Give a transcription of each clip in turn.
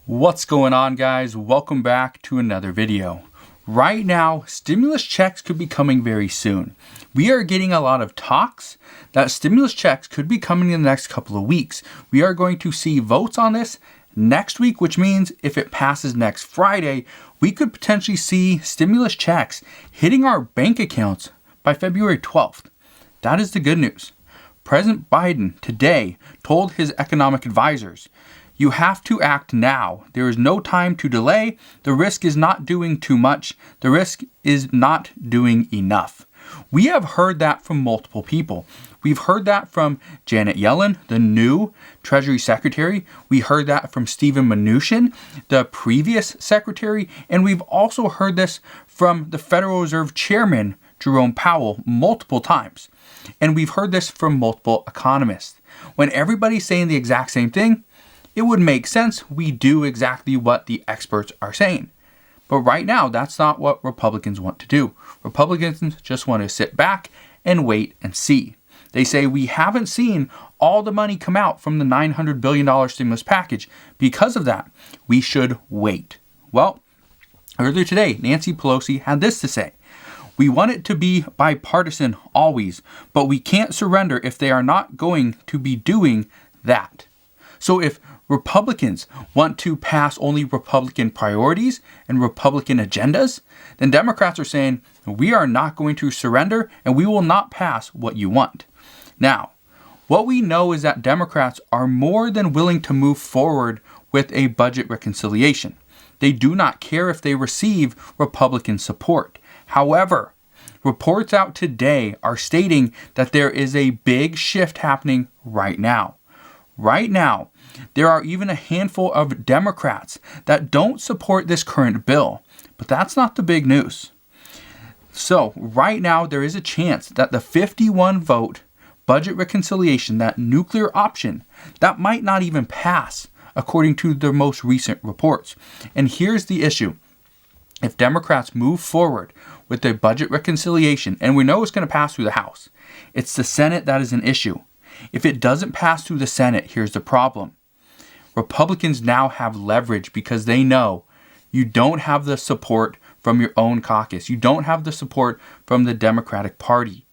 What's going on, guys? Welcome back to another video. Right now, stimulus checks could be coming very soon. We are getting a lot of talks that stimulus checks could be coming in the next couple of weeks. We are going to see votes on this next week, which means if it passes next Friday, we could potentially see stimulus checks hitting our bank accounts by February 12th. That is the good news. President Biden today told his economic advisors, "You have to act now. There is no time to delay. The risk is not doing too much. The risk is not doing enough." We have heard that from multiple people. We've heard that from Janet Yellen, the new Treasury Secretary. We heard that from Steven Mnuchin, the previous secretary. And we've also heard this from the Federal Reserve Chairman, Jerome Powell, multiple times. And we've heard this from multiple economists. When everybody's saying the exact same thing, it would make sense we do exactly what the experts are saying. But right now, that's not what Republicans want to do. Republicans just want to sit back and wait and see. They say we haven't seen all the money come out from the $900 billion stimulus package. Because of that, we should wait. Well, earlier today, Nancy Pelosi had this to say. "We want it to be bipartisan always, but we can't surrender if they are not going to be doing that." So if Republicans want to pass only Republican priorities and Republican agendas, then Democrats are saying, we are not going to surrender and we will not pass what you want. Now, what we know is that Democrats are more than willing to move forward with a budget reconciliation. They do not care if they receive Republican support. However, reports out today are stating that there is a big shift happening right now. Right now, there are even a handful of Democrats that don't support this current bill, but that's not the big news. So right now, there is a chance that the 51 vote budget reconciliation, that nuclear option, that might not even pass, according to the most recent reports. And here's the issue. If Democrats move forward with the budget reconciliation, and we know it's going to pass through the House, it's the Senate that is an issue. If it doesn't pass through the Senate, here's the problem. Republicans now have leverage because they know you don't have the support from your own caucus. You don't have the support from the Democratic Party.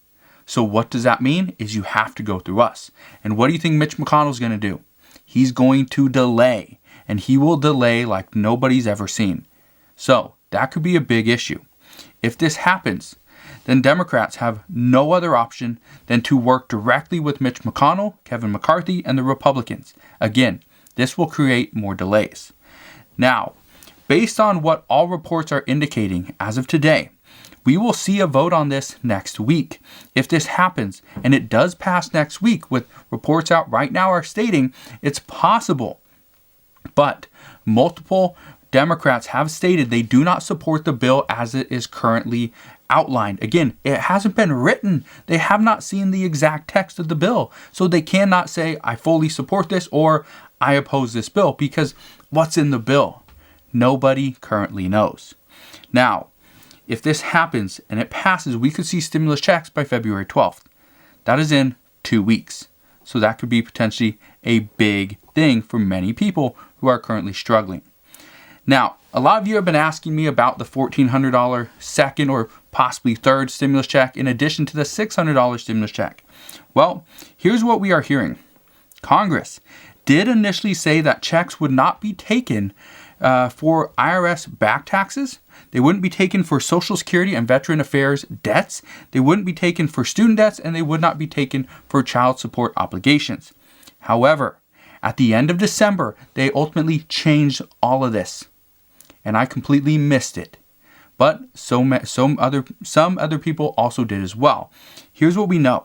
So what does that mean? Is you have to go through us. And what do you think Mitch McConnell's going to do? He's going to delay, and he will delay like nobody's ever seen. So that could be a big issue. If this happens, then Democrats have no other option than to work directly with Mitch McConnell, Kevin McCarthy, and the Republicans. Again, this will create more delays. Now, based on what all reports are indicating as of today, we will see a vote on this next week. If this happens, and it does pass next week, with reports out right now are stating it's possible, but multiple Democrats have stated they do not support the bill as it is currently outlined. Again, it hasn't been written. They have not seen the exact text of the bill. So they cannot say, I fully support this or I oppose this bill, because what's in the bill? Nobody currently knows. Now, if this happens and it passes, we could see stimulus checks by February 12th. That is in 2 weeks. So that could be potentially a big thing for many people who are currently struggling. Now, a lot of you have been asking me about the $1,400 second or possibly third stimulus check in addition to the $600 stimulus check. Well, here's what we are hearing. Congress did initially say that checks would not be taken for IRS back taxes. They wouldn't be taken for Social Security and Veteran Affairs debts. They wouldn't be taken for student debts, and they would not be taken for child support obligations. However, at the end of December, they ultimately changed all of this. And I completely missed it. But some other people also did as well. Here's what we know.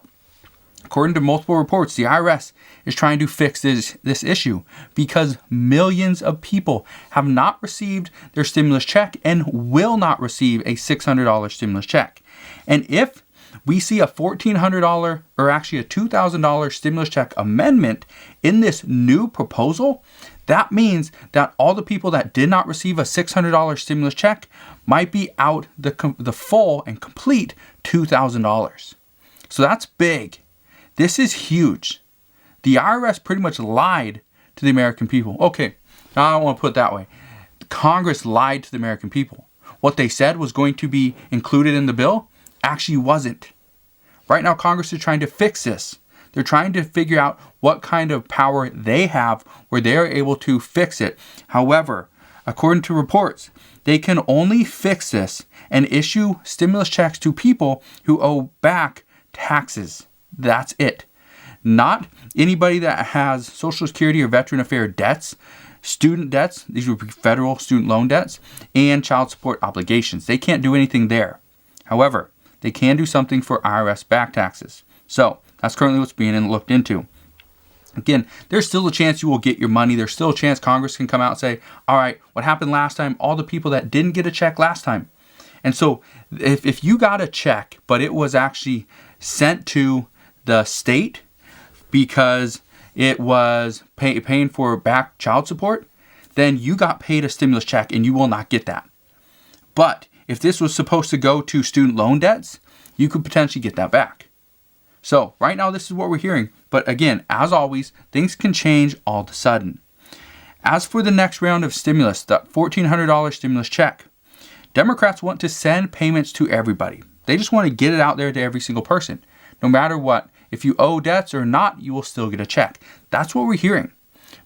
According to multiple reports, the IRS is trying to fix this issue because millions of people have not received their stimulus check and will not receive a $600 stimulus check. And if we see a $1,400 or actually a $2,000 stimulus check amendment in this new proposal, that means that all the people that did not receive a $600 stimulus check might be out the full and complete $2,000. So that's big. This is huge. The IRS pretty much lied to the American people. Okay, No, I don't want to put it that way. Congress lied to the American people. What they said was going to be included in the bill actually wasn't. Right now, Congress is trying to fix this. They're trying to figure out what kind of power they have where they are able to fix it. However, according to reports, they can only fix this and issue stimulus checks to people who owe back taxes. That's it. Not anybody that has Social Security or Veteran Affairs debts, student debts, these would be federal student loan debts, and child support obligations. They can't do anything there. However, they can do something for IRS back taxes. So that's currently what's being looked into. Again, there's still a chance you will get your money. There's still a chance Congress can come out and say, all right, what happened last time? All the people that didn't get a check last time. And so if you got a check, but it was actually sent to the state because it was paying for back child support, then you got paid a stimulus check and you will not get that. But if this was supposed to go to student loan debts, you could potentially get that back. So right now, this is what we're hearing. But again, as always, things can change all of a sudden. As for the next round of stimulus, the $1,400 stimulus check, Democrats want to send payments to everybody. They just want to get it out there to every single person. No matter what, if you owe debts or not, you will still get a check. That's what we're hearing.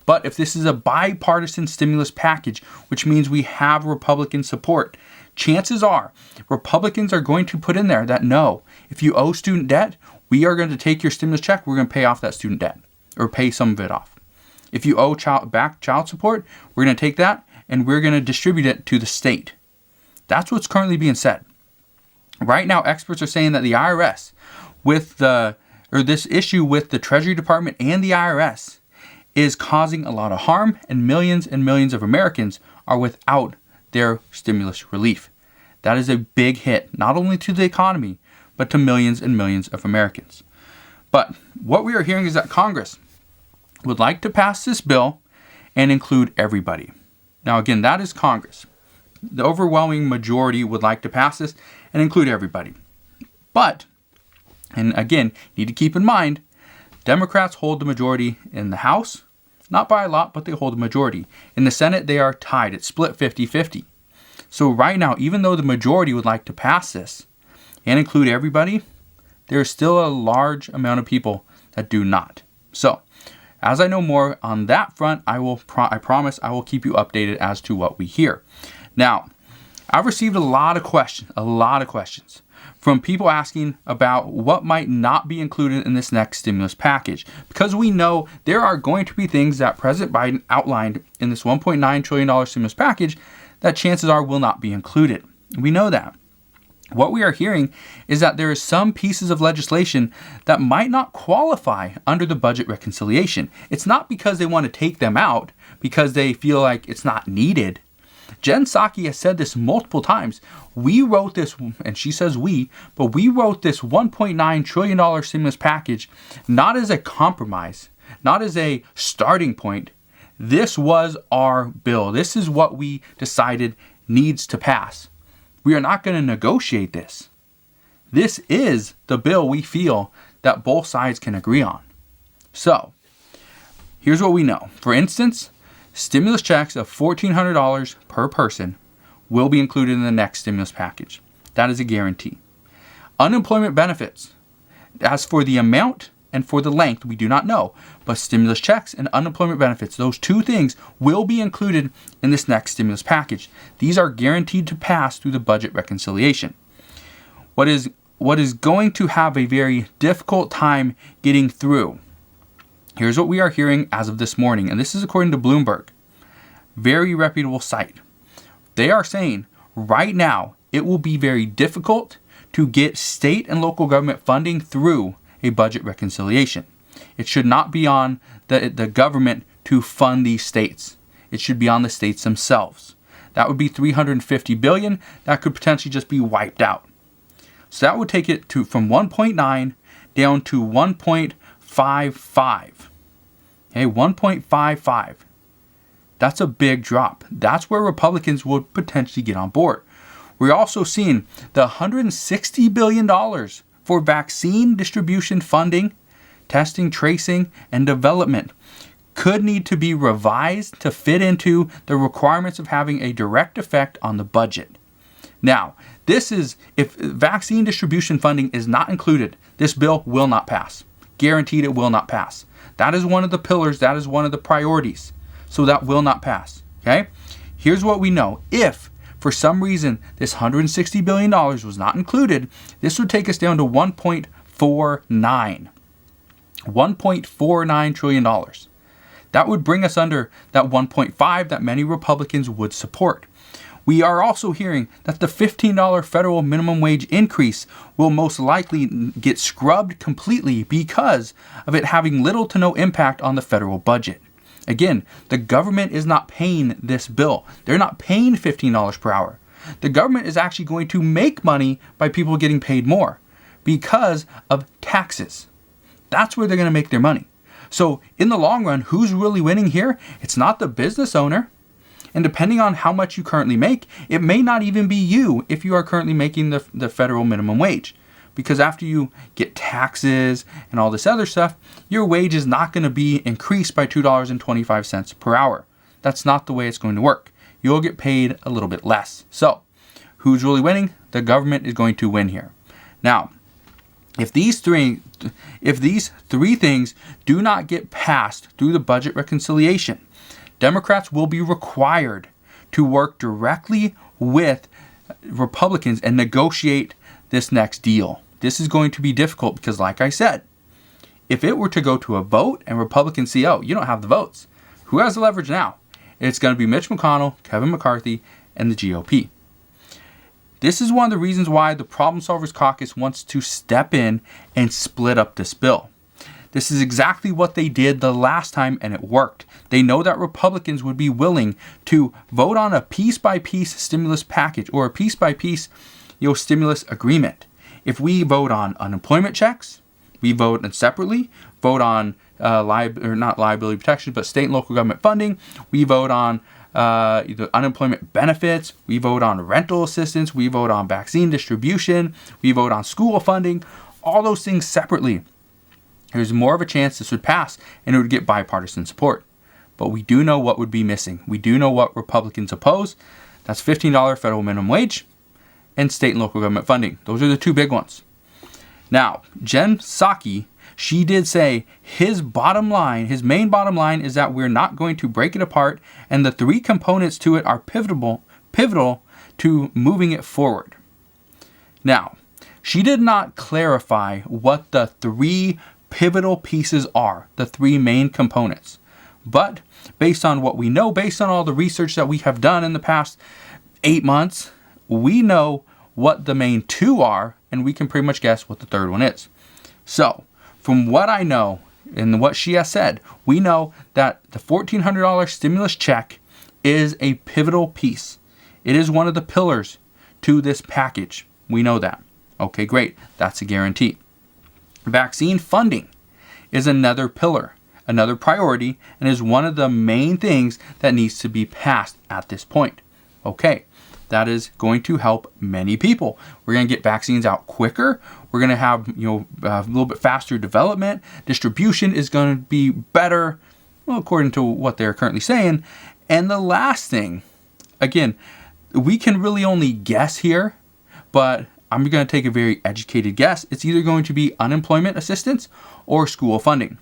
But if this is a bipartisan stimulus package, which means we have Republican support, chances are Republicans are going to put in there that no, if you owe student debt, we are going to take your stimulus check, we're going to pay off that student debt or pay some of it off. If you owe child support, we're going to take that and we're going to distribute it to the state. That's what's currently being said. Right now, experts are saying that the IRS, this issue with the Treasury Department and the IRS, is causing a lot of harm, and millions of Americans are without their stimulus relief. That is a big hit, not only to the economy, but to millions and millions of Americans. But what we are hearing is that Congress would like to pass this bill and include everybody. Now, again, that is Congress. The overwhelming majority would like to pass this and include everybody. But, and again, you need to keep in mind, Democrats hold the majority in the House, not by a lot, but they hold the majority. In the Senate, they are tied. It's split 50-50. So right now, even though the majority would like to pass this and include everybody, there is still a large amount of people that do not. So, as I know more on that front, I promise I will keep you updated as to what we hear. Now, I've received a lot of questions from people asking about what might not be included in this next stimulus package. Because we know there are going to be things that President Biden outlined in this $1.9 trillion stimulus package that chances are will not be included. We know that. What we are hearing is that there are some pieces of legislation that might not qualify under the budget reconciliation. It's not because they want to take them out, because they feel like it's not needed. Jen Psaki has said this multiple times. We wrote this, and she says but we wrote this $1.9 trillion stimulus package not as a compromise, not as a starting point. This was our bill. This is what we decided needs to pass. We are not going to negotiate this. This is the bill we feel that both sides can agree on. So, here's what we know. For instance, stimulus checks of $1,400 per person will be included in the next stimulus package. That is a guarantee. Unemployment benefits. As for the amount and for the length, we do not know. But stimulus checks and unemployment benefits, those two things will be included in this next stimulus package. These are guaranteed to pass through the budget reconciliation. What is going to have a very difficult time getting through. Here's what we are hearing as of this morning, and this is according to Bloomberg. Very reputable site. They are saying right now it will be very difficult to get state and local government funding through a budget reconciliation. It should not be on the government to fund these states. It should be on the states themselves. That would be $350 billion. That could potentially just be wiped out. So that would take it from 1.9 down to 1.55. Okay, 1.55. That's a big drop. That's where Republicans would potentially get on board. We're also seeing the $160 billion for vaccine distribution funding, testing, tracing, and development could need to be revised to fit into the requirements of having a direct effect on the budget. Now, this is, if vaccine distribution funding is not included, this bill will not pass. Guaranteed it will not pass. That is one of the pillars, that is one of the priorities. So that will not pass, okay? Here's what we know. If, for some reason, this $160 billion was not included, this would take us down to $1.49 trillion. That would bring us under that 1.5 that many Republicans would support. We are also hearing that the $15 federal minimum wage increase will most likely get scrubbed completely because of it having little to no impact on the federal budget. Again, the government is not paying this bill. They're not paying $15 per hour. The government is actually going to make money by people getting paid more because of taxes. That's where they're going to make their money. So in the long run, who's really winning here? It's not the business owner. And depending on how much you currently make, it may not even be you if you are currently making the federal minimum wage. Because after you get taxes and all this other stuff, your wage is not going to be increased by $2.25 per hour. That's not the way it's going to work. You'll get paid a little bit less. So, who's really winning? The government is going to win here. Now, if these three things do not get passed through the budget reconciliation, Democrats will be required to work directly with Republicans and negotiate this next deal. This is going to be difficult because, like I said, if it were to go to a vote and Republicans see, oh, you don't have the votes, who has the leverage now? It's going to be Mitch McConnell, Kevin McCarthy, and the GOP. This is one of the reasons why the Problem Solvers Caucus wants to step in and split up this bill. This is exactly what they did the last time, and it worked. They know that Republicans would be willing to vote on a piece-by-piece stimulus package or a piece-by-piece stimulus agreement. If we vote on unemployment checks, we vote separately, vote on not liability protection, but state and local government funding, we vote on unemployment benefits, we vote on rental assistance, we vote on vaccine distribution, we vote on school funding, all those things separately. There's more of a chance this would pass and it would get bipartisan support. But we do know what would be missing. We do know what Republicans oppose. That's $15 federal minimum wage and state and local government funding. Those are the two big ones. Now, Jen Psaki, she did say his main bottom line is that we're not going to break it apart, and the three components to it are pivotal to moving it forward. Now, she did not clarify what the three pivotal pieces are, the three main components. But based on what we know, based on all the research that we have done in the past 8 months, we know what the main two are, and we can pretty much guess what the third one is. So, from what I know and what she has said, we know that the $1,400 stimulus check is a pivotal piece. It is one of the pillars to this package. We know that. Okay, great. That's a guarantee. Vaccine funding is another pillar, another priority, and is one of the main things that needs to be passed at this point. Okay, that is going to help many people. We're going to get vaccines out quicker. We're going to have a little bit faster development. Distribution is going to be better, well, according to what they're currently saying. And the last thing, again, we can really only guess here, but I'm going to take a very educated guess. It's either going to be unemployment assistance or school funding.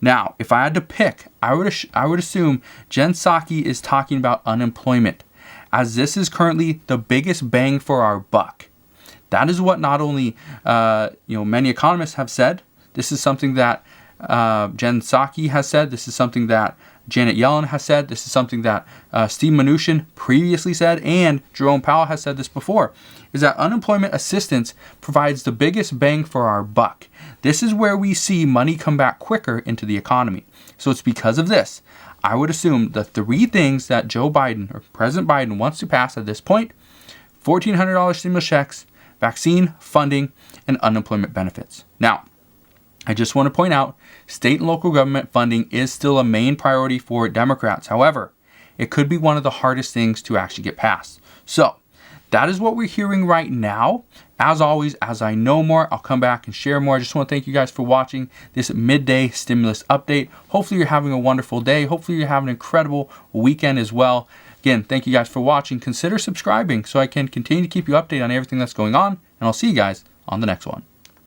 Now, if I had to pick, I would assume Jen Psaki is talking about unemployment, as this is currently the biggest bang for our buck. That is what not only many economists have said. This is something that Jen Psaki has said. This is something that Janet Yellen has said. This is something that Steve Mnuchin previously said, and Jerome Powell has said this before, is that unemployment assistance provides the biggest bang for our buck. This is where we see money come back quicker into the economy. So it's because of this. I would assume the three things that Joe Biden or President Biden wants to pass at this point: $1,400 stimulus checks, vaccine funding, and unemployment benefits. Now, I just want to point out, state and local government funding is still a main priority for Democrats. However, it could be one of the hardest things to actually get passed. So, that is what we're hearing right now. As always, as I know more, I'll come back and share more. I just want to thank you guys for watching this midday stimulus update. Hopefully you're having a wonderful day. Hopefully you're having an incredible weekend as well. Again, thank you guys for watching. Consider subscribing so I can continue to keep you updated on everything that's going on. And I'll see you guys on the next one.